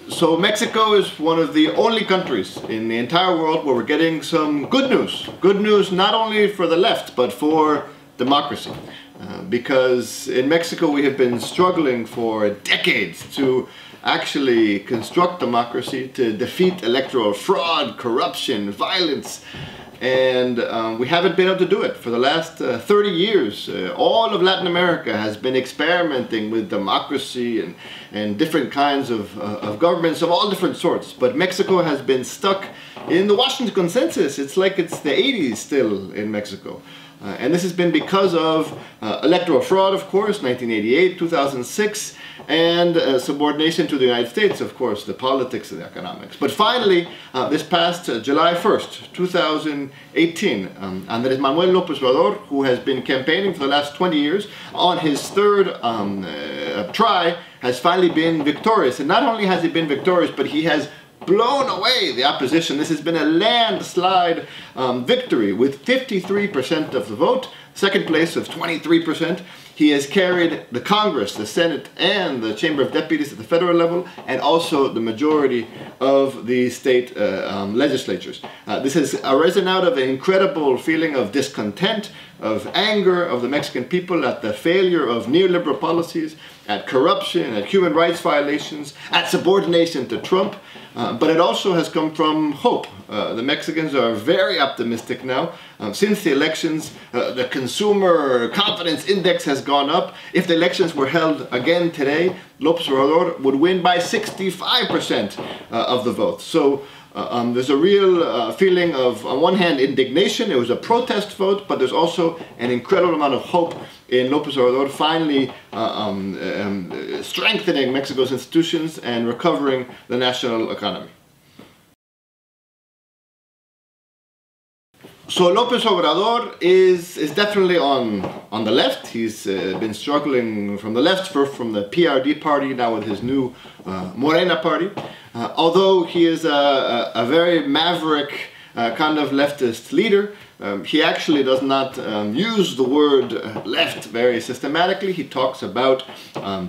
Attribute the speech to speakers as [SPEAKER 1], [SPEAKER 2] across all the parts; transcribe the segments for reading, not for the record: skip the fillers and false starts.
[SPEAKER 1] So Mexico is one of the only countries in the entire world where we're getting some good news. Good news not only for the left, but for democracy. Because in Mexico we have been struggling for decades to actually construct democracy, to defeat electoral fraud, corruption, violence. And we haven't been able to do it for the last 30 years. All of Latin America has been experimenting with democracy and different kinds of governments of all different sorts. But Mexico has been stuck in the Washington Consensus. It's like it's the 80s still in Mexico. And this has been because of electoral fraud, of course, 1988, 2006, and subordination to the United States, of course, the politics and the economics. But finally, this past July 1st, 2018, Andres Manuel Lopez Obrador, who has been campaigning for the last 20 years, on his third try, has finally been victorious. And not only has he been victorious, but he has blown away the opposition. This has been a landslide victory with 53% of the vote, second place of 23%. He has carried the Congress, the Senate, and the Chamber of Deputies at the federal level, and also the majority of the state legislatures. This has arisen out of an incredible feeling of discontent, of anger of the Mexican people at the failure of neoliberal policies, at corruption, at human rights violations, at subordination to Trump. But it also has come from hope. The Mexicans are very optimistic now. Since the elections, the consumer confidence index has gone up. If the elections were held again today, Lopez Obrador would win by 65% of the votes. So there's a real feeling of, on one hand, indignation. It was a protest vote, but there's also an incredible amount of hope in Lopez Obrador finally strengthening Mexico's institutions and recovering the national economy. So Lopez Obrador is definitely on the left. He's been struggling from the left, first from the PRD party, now with his new Morena party. Although he is a very maverick kind of leftist leader, he actually does not use the word left very systematically. He talks about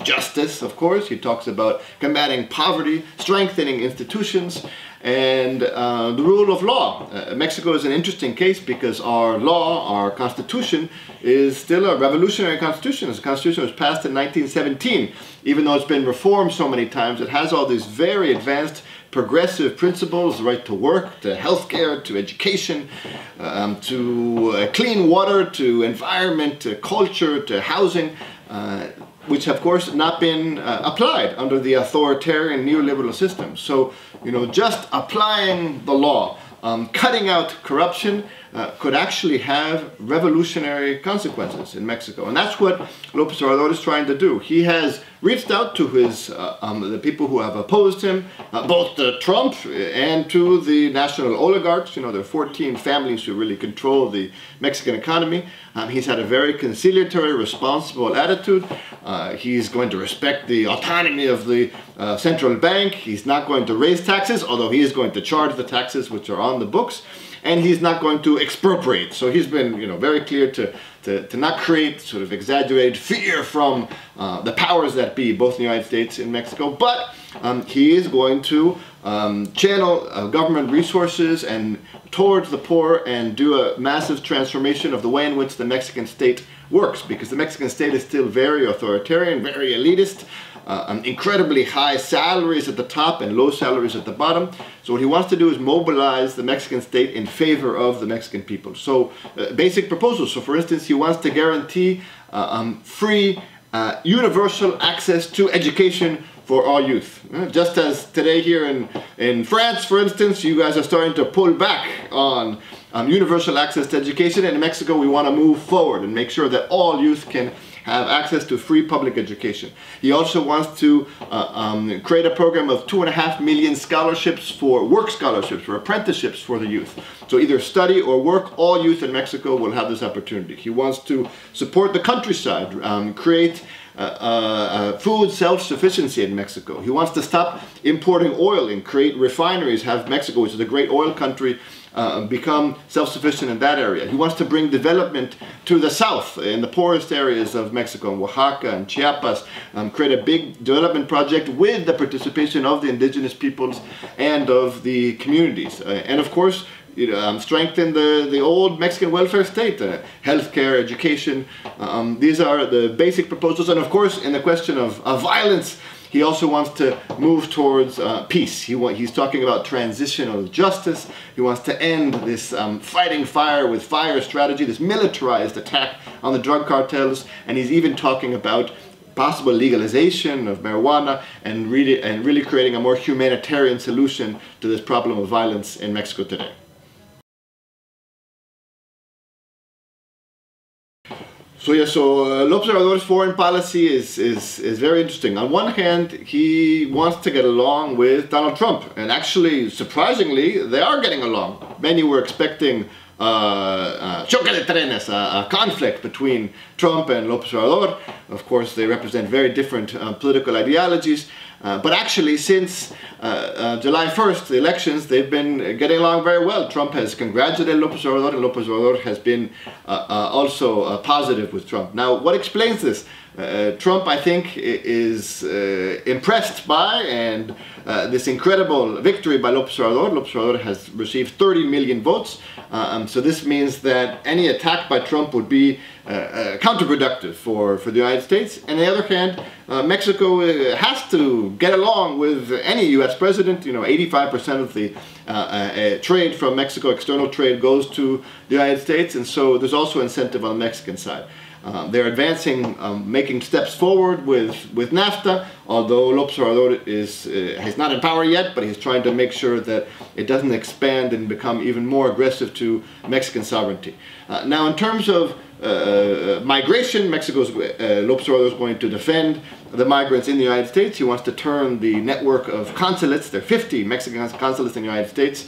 [SPEAKER 1] justice, of course. He talks about combating poverty, strengthening institutions, and the rule of law. Mexico is an interesting case because our law, our constitution, is still a revolutionary constitution. This constitution was passed in 1917. Even though it's been reformed so many times, it has all these very advanced progressive principles, the right to work, to healthcare, to education, to clean water, to environment, to culture, to housing, which have, of course, not been applied under the authoritarian neoliberal system. So, you know, just applying the law, cutting out corruption, could actually have revolutionary consequences in Mexico. And that's what Lopez Obrador is trying to do. He has reached out to his the people who have opposed him, both to Trump and to the national oligarchs. You know, there are 14 families who really control the Mexican economy. He's had a very conciliatory, responsible attitude. He's going to respect the autonomy of the central bank. He's not going to raise taxes, although he is going to charge the taxes which are on the books. And he's not going to expropriate. So he's been, you know, very clear to not create sort of exaggerated fear from the powers that be, both in the United States and Mexico. But he is going to channel government resources and towards the poor and do a massive transformation of the way in which the Mexican state works, because the Mexican state is still very authoritarian, very elitist, incredibly high salaries at the top and low salaries at the bottom. So what he wants to do is mobilize the Mexican state in favor of the Mexican people. So basic proposals. So for instance, he wants to guarantee free, universal access to education for all youth. Just as today here in France, for instance, you guys are starting to pull back on universal access to education. In Mexico, we want to move forward and make sure that all youth can have access to free public education. He also wants to create a program of 2.5 million scholarships for work scholarships, for apprenticeships for the youth. So either study or work, all youth in Mexico will have this opportunity. He wants to support the countryside, create food self-sufficiency in Mexico. He wants to stop importing oil and create refineries, have Mexico, which is a great oil country, become self-sufficient in that area. He wants to bring development to the south, in the poorest areas of Mexico, in Oaxaca and Chiapas, create a big development project with the participation of the indigenous peoples and of the communities. And of course, strengthen the old Mexican welfare state, healthcare, education. These are the basic proposals. And of course, in the question of violence, he also wants to move towards peace. He's talking about transitional justice. He wants to end this fighting fire with fire strategy, this militarized attack on the drug cartels. And he's even talking about possible legalization of marijuana and really creating a more humanitarian solution to this problem of violence in Mexico today. So Lopez Obrador's foreign policy is very interesting. On one hand, he wants to get along with Donald Trump, and actually, surprisingly, they are getting along. Many were expecting choque de trenes, a conflict between Trump and Lopez Obrador. Of course, they represent very different political ideologies. But actually, since July 1st, the elections, they've been getting along very well. Trump has congratulated Lopez Obrador, and Lopez Obrador has been also positive with Trump. Now, what explains this? Trump, I think, is impressed by this incredible victory by Lopez Obrador. Lopez Obrador has received 30 million votes. So this means that any attack by Trump would be counterproductive for the United States. And on the other hand, Mexico has to get along with any U.S. president. 85% of the trade from Mexico, external trade, goes to the United States. And so there's also incentive on the Mexican side. They're advancing, making steps forward with NAFTA, although Lopez Obrador is not in power yet, but he's trying to make sure that it doesn't expand and become even more aggressive to Mexican sovereignty. Now, in terms of migration, Lopez Obrador is going to defend the migrants in the United States. He wants to turn the network of consulates, there are 50 Mexican consulates in the United States,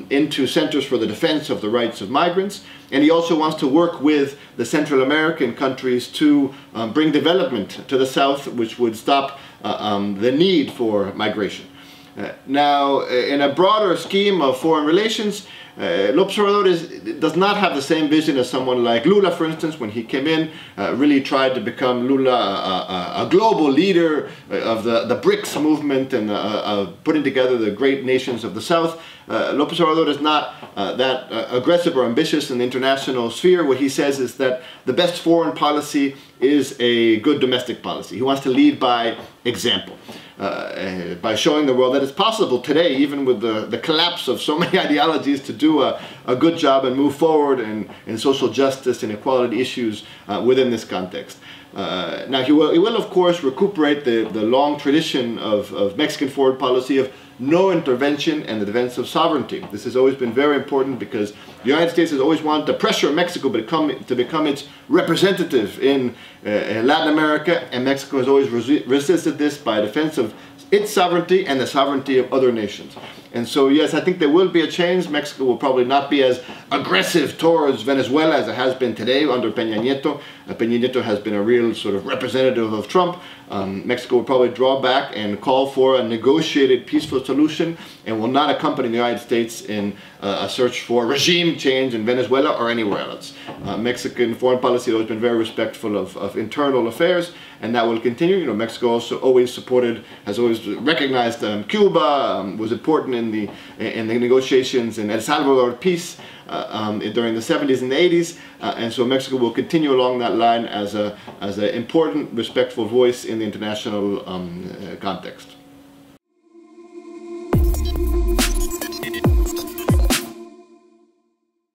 [SPEAKER 1] into centers for the defense of the rights of migrants. And he also wants to work with the Central American countries to bring development to the south, which would stop the need for migration. Now, in a broader scheme of foreign relations, Lopez Obrador does not have the same vision as someone like Lula, for instance. When he came in, really tried to become Lula a global leader of the BRICS movement and putting together the great nations of the South. Lopez Obrador is not that aggressive or ambitious in the international sphere. What he says is that the best foreign policy is a good domestic policy. He wants to lead by example. By showing the world that it's possible today, even with the collapse of so many ideologies, to do a good job and move forward in social justice and equality issues within this context. Now, he will of course recuperate the long tradition of Mexican foreign policy of no intervention and the defense of sovereignty. This has always been very important because the United States has always wanted to pressure Mexico to become its representative in Latin America, and Mexico has always resisted this by defense of its sovereignty and the sovereignty of other nations. And so, yes, I think there will be a change. Mexico will probably not be as aggressive towards Venezuela as it has been today under Peña Nieto. Peña Nieto has been a real sort of representative of Trump. Mexico will probably draw back and call for a negotiated, peaceful solution, and will not accompany the United States in a search for regime change in Venezuela or anywhere else. Mexican foreign policy has always been very respectful of internal affairs, and that will continue. Mexico also has always recognized Cuba, was important in the negotiations in El Salvador peace during the 70s and the 80s, and so Mexico will continue along that line as an important, respectful voice in the international context.